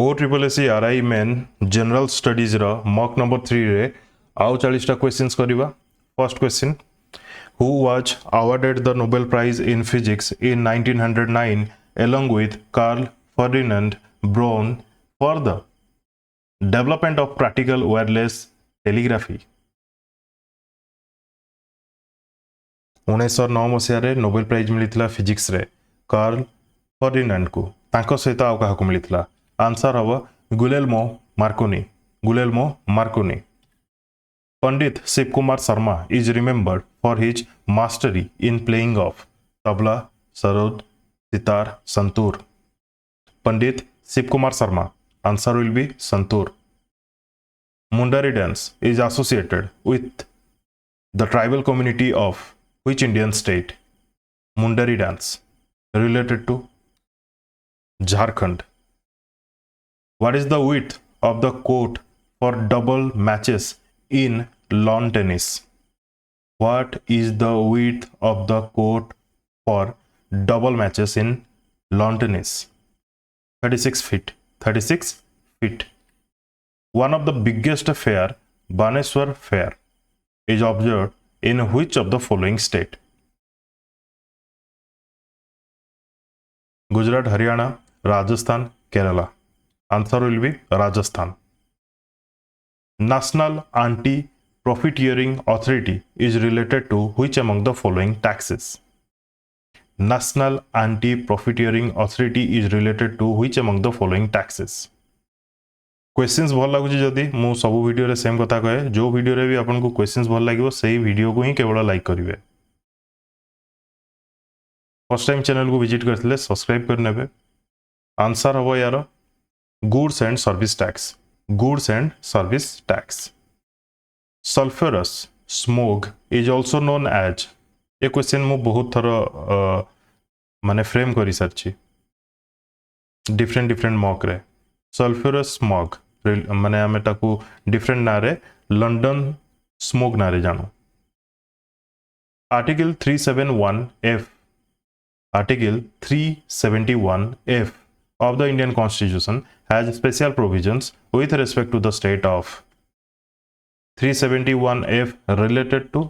OSSE main general studies रो mock number 3 रे आउ 40टा क्वेश्चंस करिवा। First question, who was awarded the Nobel prize in physics in 1909 along with Carl Ferdinand Braun for the development of practical wireless telegraphy? 1909 मसीह Nobel prize मिलता physics रे Karl Ferdinand को तांको सहित आउ काहाकू मिलता। आंसर हम Guglielmo Marconi. Guglielmo Marconi. Pandit Shiv Kumar Sharma is remembered for his mastery in playing of tabla, sarod, sitar, santoor. Pandit Shiv Kumar Sharma. Answer will be santoor. Mundari dance is associated with the tribal community of which Indian state? Mundari dance related to Jharkhand. What is the width of the court for double matches in lawn tennis? What is the width of the court for double matches in lawn tennis? 36 feet. 36 feet. One of the biggest fair, Baneshwar Fair, is observed in which of the following state? Gujarat, Haryana, Rajasthan, Kerala. Answer will be Rajasthan. National Anti-Profiteering Authority is related to which among the following taxes? National Anti-Profiteering Authority is related to which among the following taxes? Questions भल लगुच जदि मु सब video रे same कथा कहे, जो video रे भी आपन को क्वेश्चंस भल लागिवो सही वीडियो को ही केवल लाइक करिवे। फर्स्ट टाइम चैनल को विजिट करथिले सब्सक्राइब कर नेबे। आंसर हबो यार goods and service tax. Goods and service tax. Sulphurous smog is also known as, ये क्वेश्चन मु बहुत थर माने फ्रेम करि सरछि डिफरेंट मॉक रे। सल्फ्यूरस स्मॉग माने आमे ताकू डिफरेंट ना रे लंडन स्मोग ना रे जानो। Article 371F, article 371F of the Indian Constitution has special provisions with respect to the state of 371F related to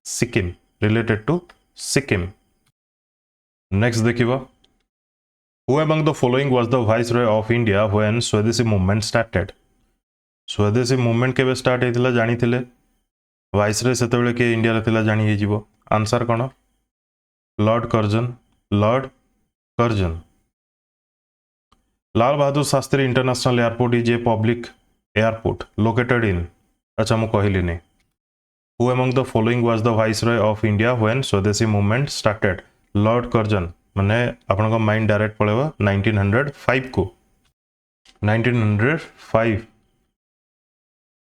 Sikkim, related to Sikkim. Next देखिबा, who among the following was the Viceroy of India when Swadeshi movement started? Swadeshi movement केबे start हेतिला जानी थिले? Viceroy सेतेबेले के India रे थिला जानी हे जिवो। Answer cone? Lord Curzon. Lord Curzon. Lal Bahadur Shastri international airport is a public airport located in, अच्छा मु कहली नहीं। Who among the following was the Viceroy of India when Swadeshi movement started? Lord Curzon. माने आपन को माइंड डायरेक्ट पळेबा 1905 को। 1905।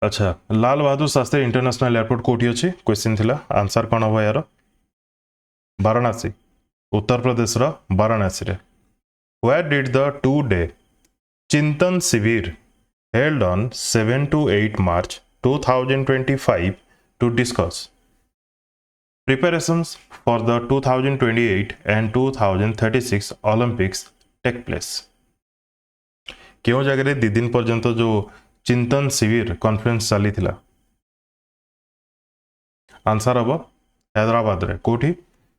अच्छा, Lal Bahadur Shastri international airport कोठी अछि? क्वेश्चन थिला। आंसर कोन हो यार? वाराणसी। उत्तर प्रदेश रो वाराणसी रे। Where did the 2-day Chintan Shivir held on 7 to 8 March 2025 to discuss preparations for the 2028 and 2036 Olympics take place? क्यों जगह 2 दिन पर्यंत जो चिंतन शिविर कॉन्फ्रेंस चली थिला? आंसर हम हैदराबाद रे। कोठी?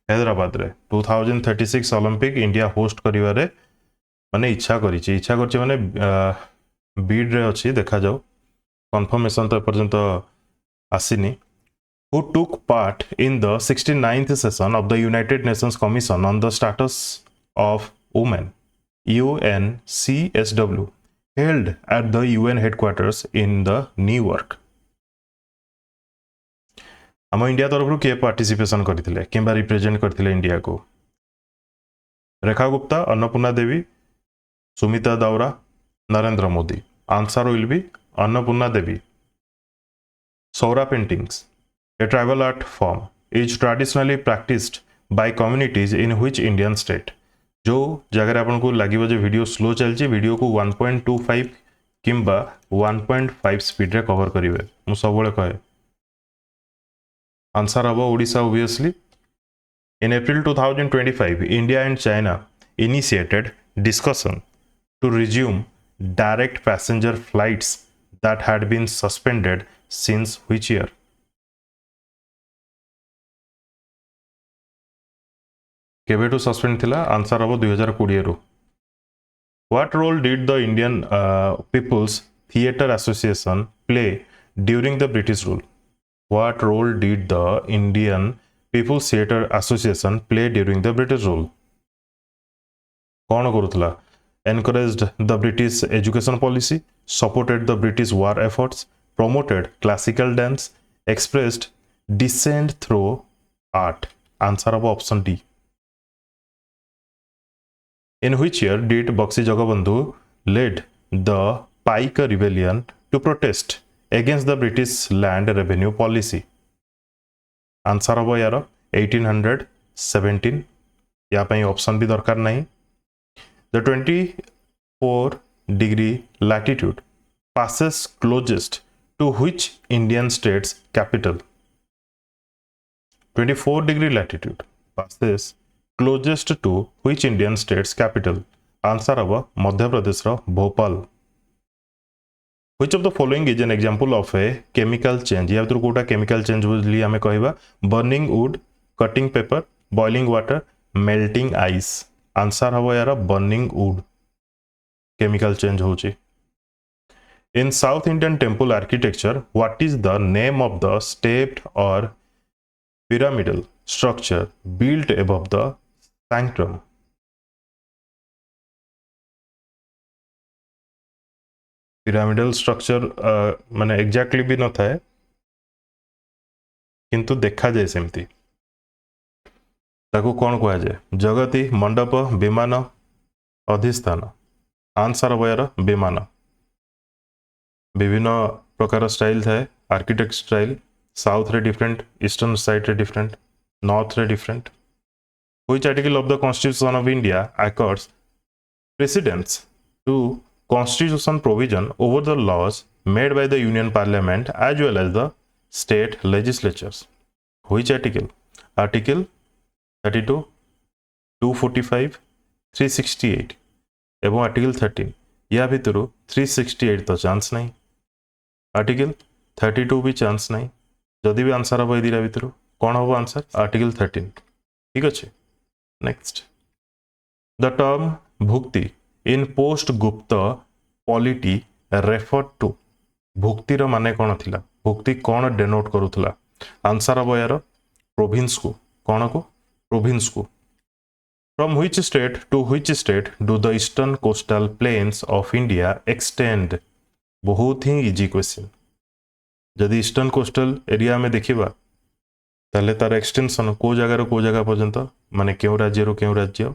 हैदराबाद रे। 2036 ओलंपिक इंडिया होस्ट करिवारे माने इच्छा करछि माने बीड रे अछि, देखा जाऊ। कंफर्मेशन तो पर्यंत आसीनी। Who took part in the 69th session of the United Nations Commission on the Status of Women, UNCSW, held at the UN headquarters in the New York? आम इंडिया तरफ किए पार्टिसिपेशन करथिले किंबा रिप्रेजेंट करथिले इंडिया को? Rekha Gupta, Annapurna Devi, Sumita Dawra, Narendra Modi. Answer will be Annapurna Devi. Saura paintings, a tribal art form, is traditionally practiced by communities in which Indian state? जो जगह आपन को लागिबो जे वीडियो स्लो चलछि, वीडियो को 1.25 किंबा 1.5 स्पीड रे कवर करिवे मु सबले कहे। आंसर हबो Odisha obviously. In April 2025 India and China initiated discussion to resume direct passenger flights that had been suspended since which year? केबेटू सस्पेंड थिला आंसर हम 2020 रु What role did the Indian People's Theatre Association play during the British rule? What role did the Indian People's Theatre Association play during the British rule? कौन करुला encouraged the British education policy, supported the British war efforts, promoted classical dance, expressed dissent through art? Answer of option D. In which year did Bakshi Jagabandhu led the Pike Rebellion to protest against the British land revenue policy? Answer of यार 1817 या पे option भी दरकार नहीं The 24-degree latitude passes closest to which Indian state's capital? 24-degree latitude passes closest to which Indian state's capital? Answer of Madhya Pradesh Bhopal. Which of the following is an example of a chemical change? या तो Kota chemical change बोली हमें कहिबा burning wood, cutting paper, boiling water, melting ice. Answer हबो यार burning wood. Chemical change होची. In South Indian temple architecture, what is the name of the stepped or pyramidal structure built above the sanctum? Pyramidal structure माने exactly भी न थाए किंतु देखा जाए सेमती ताको कौन कहा जाए जगती मंडप विमान अधिष्ठान आंसर बयार विमान विभिन्न प्रकार स्टाइल थाए आर्किटेक्ट स्टाइल साउथ रे डिफरेंट ईस्टर्न साइड रे डिफरेंट नॉर्थ रे different Which article of the Constitution of India accords precedence to constitution provision over the laws made by the Union Parliament as well as the state legislatures? Which article? Article 32, 245, 368 एवं article 13 या भितर 368 तो chance नहीं article 32 भी chance नहीं जदि भी answer हम ये भितर कौन हम आंसर आर्टिकल 13 ठीक अच्छे Next, the term bhukti in post Gupta polity referred to भुक्तिर माने कौन थिला भुक्ति कौन डेनोट करुथला आंसर हम यार प्रोविंस को कौन को प्रोविंस को From which state to which state do the eastern coastal plains of India extend? बहुत ही इजी क्वेश्चन जदि ईस्टर्न कोस्टल एरिया में देखिबा ताले तार एक्सटेंशन को जगह पर्यंत माने क्यों राज्य रो क्यों राज्य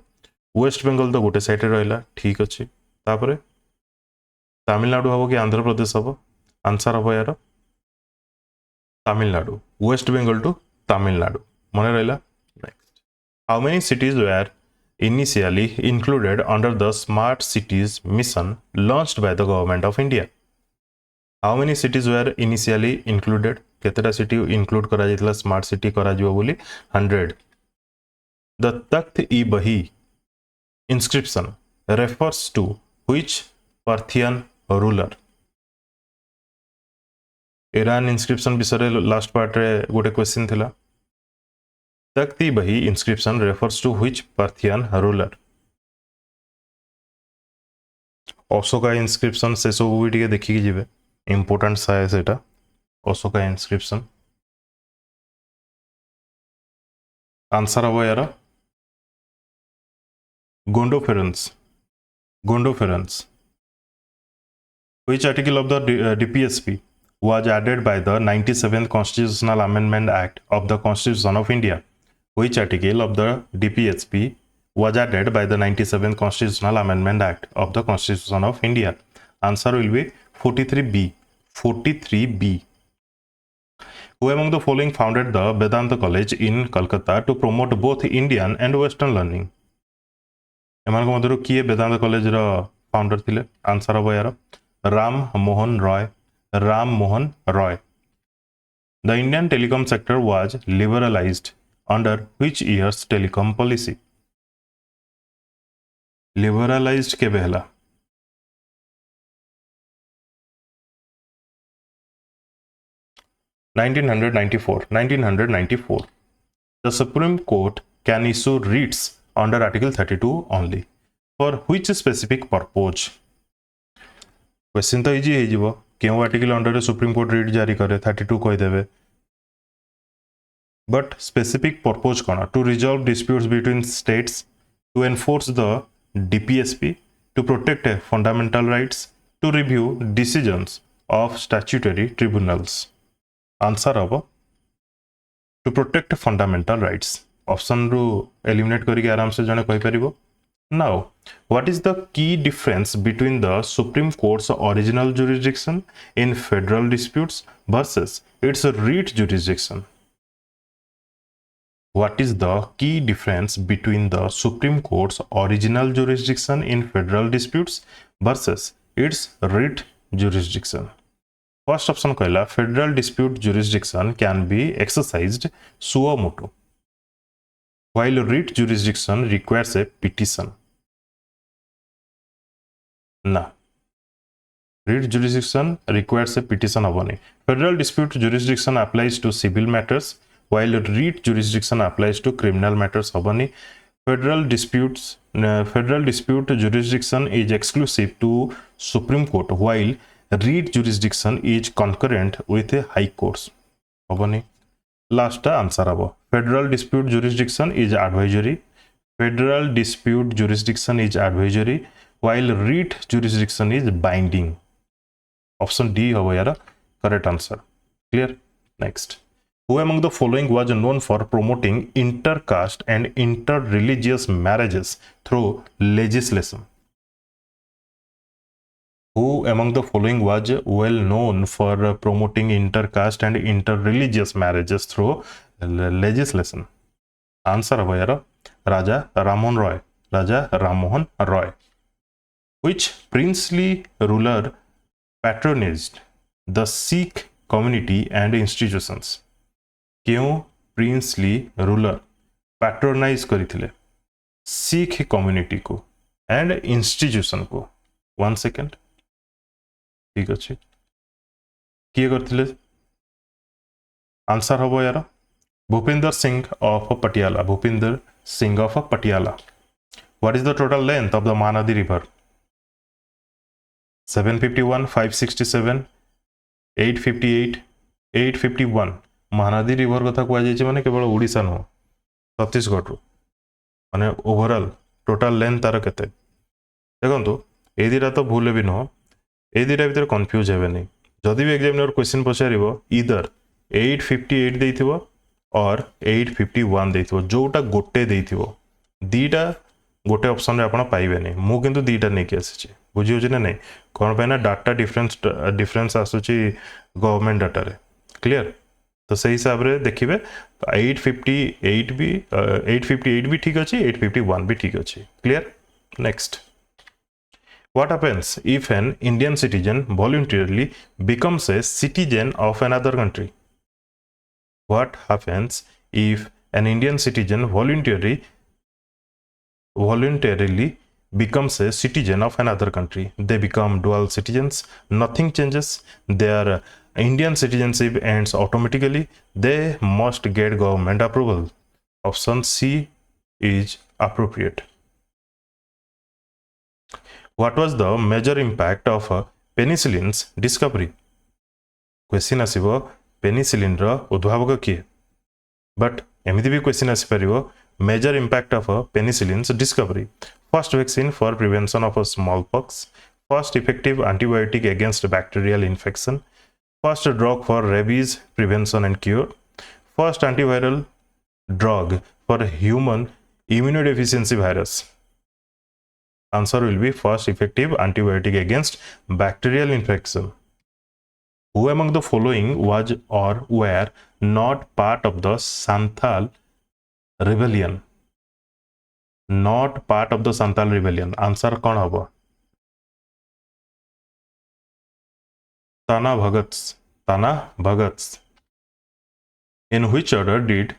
वेस्ट बेंगल तो गोटे साइड रहा ठीक अच्छे तापरे तमिलनाडु हम कि आंध्र प्रदेश हम आंसर हम यार तमिलनाडु वेस्ट बेंगल टू तमिलनाडु मन रहा next how many cities where initially included under the smart cities mission launched by the government of India how many cities where initially included केतेटा city include करा जायतिला स्मार्ट सिटी करा जिवो बोली 100 the Takht i Bahi inscription refers to which Parthian ruler Iran inscription विषय last part रे गोटे question थिला Takht i Bahi inscription refers to which Parthian ruler Ashoka inscription से सब भी टिके देखि जिवे इंपोर्टेंट साय सेटा Ashoka inscription. Answer हम यार Gondopharans. Gondopharans. Which article of the DPSP was added by the 97th Constitutional Amendment Act of the Constitution of India? Which article of the DPSP was added by the 97th Constitutional Amendment Act of the Constitution of India? Answer will be 43B. 43B. Who among the following founded the Vedanta College in Calcutta to promote both Indian and Western learning? एमान को मधुर किए वेदांत college रो founder थिले answer हम यार Ram Mohan Roy Ram Mohan Roy The Indian telecom sector was liberalized under which year's telecom policy? Liberalized केबे हला 1994. The Supreme Court can issue writs under Article 32 only. For which specific purpose? Question तो easy है क्यों article under supreme court writ जारी करे 32 कहीदेवे but specific purpose कौन to resolve disputes between states to enforce the DPSP to protect fundamental rights to review decisions of statutory tribunals answer हम to protect fundamental rights option रु eliminate करके आराम से जने कहि परिबो Now, what is the key difference between the Supreme Court's original jurisdiction in federal disputes versus its writ jurisdiction? What is the key difference between the Supreme Court's original jurisdiction in federal disputes versus its writ jurisdiction? First option कहला federal dispute jurisdiction can be exercised suo motu, while writ jurisdiction requires a petition. ना writ jurisdiction requires a petition hoboni. Federal dispute jurisdiction applies to civil matters while writ jurisdiction applies to criminal matters hoboni. Federal dispute jurisdiction is exclusive to Supreme Court while writ jurisdiction is concurrent with a high courts hoboni. Last answer habo federal dispute jurisdiction is advisory. Federal dispute jurisdiction is advisory while writ jurisdiction is binding. Option D hobo yara correct answer. Clear? Next. Who among the following was known for promoting intercaste and interreligious marriages through legislation? Who among the following was well known for promoting intercaste and interreligious marriages through legislation? Answer hobo yara Raja Rammohn Roy. Which princely ruler patronized the Sikh community and institutions? क्यों princely ruler patronize करिथिले Sikh community को and institution को? 1 second. ठीक अछि किए करथिले? Answer हबो यार Bhupinder Singh of Patiala. Bhupinder Singh of Patiala. What is the total length of the Mahanadi river? 751, 567, 858, 851. Mahanadi river कथा कहुई माने केवल ओडिशा नुह छत्तीसगढ़ रु माने ओवरऑल टोटल लेंथ तार केते देखंतु ए दिरा तो भूल भी नुह ए दिरा भीतर कंफ्यूज हेबे नहीं जदि भी एग्जामिनर क्वेश्चन पचारिबो ईदर 858 देइथिबो और 851 देइथिबो जोटा गोटे देइथिबो दीटा गोटे ऑप्शन रे आपण पाइबे नहीं मु किंतु दीटा नै के आसी बुझी होची ना नहीं कोन पे ना डाटा डिफरेंस आसुची गवर्नमेंट डाटा रे क्लियर तो सही हिसाब रे देखिबे 858 भी ठीक अछि 851 भी ठीक अछि clear next What happens if an Indian citizen voluntarily becomes a citizen of another country? What happens if an Indian citizen voluntarily becomes a citizen of another country? They become dual citizens. Nothing changes. Their Indian citizenship ends automatically. They must get government approval. Option C is appropriate. What was the major impact of penicillin's discovery? Question आसिबो penicillin रो उद्भावक किए but एमिति भी question आसिपारिबो major impact of penicillin's discovery. First vaccine for prevention of smallpox, first effective antibiotic against bacterial infection, first drug for rabies prevention and cure, first antiviral drug for human immunodeficiency virus. Answer will be first effective antibiotic against bacterial infection. Who among the following was or were not part of the Santhal rebellion? Not part of the Santhal rebellion. Answer कौन होगा? Tana Bhagats. In which order did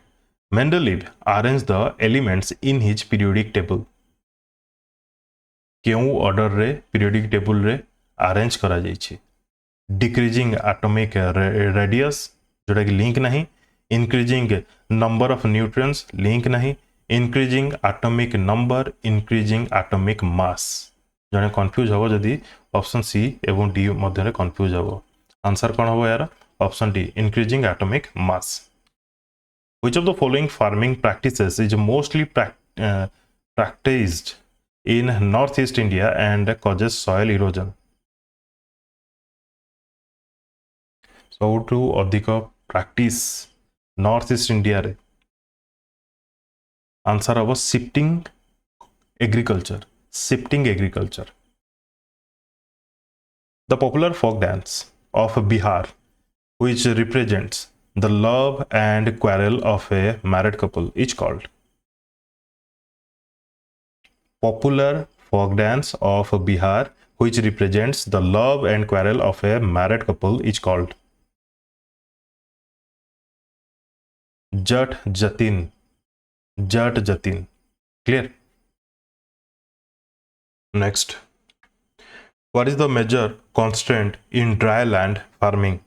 Mendeleev arrange the elements in his periodic table? क्यों order रे periodic table रे arrange करा जाइछि? Decreasing atomic radius, जोटा कि लिंक नहीं, इंक्रीजिंग नंबर ऑफ न्यूट्रिएंट्स लिंक नहीं, increasing atomic number, increasing atomic mass. जने कंफ्यूज हबो जदी ऑप्शन सी एवं डी मध्य कंफ्यूज हबो। आंसर कौन हबो यार? Option D increasing atomic mass. Which of the following farming practices is mostly practiced in northeast India and causes soil erosion? सबुठु अधिक प्रैक्टिस नॉर्थ ईस्ट इंडिया रे आंसर हम shifting agriculture. Shifting agriculture. The popular folk dance of Bihar which represents the love and quarrel of a married couple is called? Popular folk dance of Bihar which represents the love and quarrel of a married couple is called? Jat Jatin। Jat Jatin। Clear? Next, what is the major constraint in dry land farming?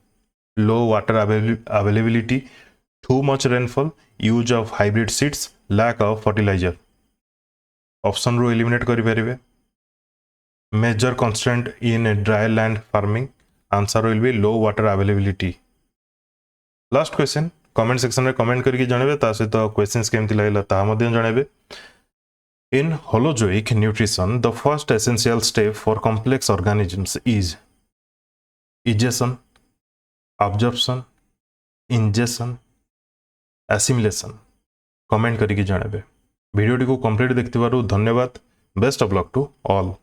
Low water availability, too much rainfall, use of hybrid seeds, lack of fertilizer? Option रू eliminate करि परिबे। Major constraint in dry land farming, answer will be low water availability। Last question, comment section में comment करके जणेबे, ता सहित questions केमति लागला ता मध्य जणेबे। In holozoic nutrition, the first essential step for complex organisms is egestion, absorption, ingestion, assimilation। Comment करके जणाबे। Video को complete देखथिबारु धन्यवाद। Best of luck to all.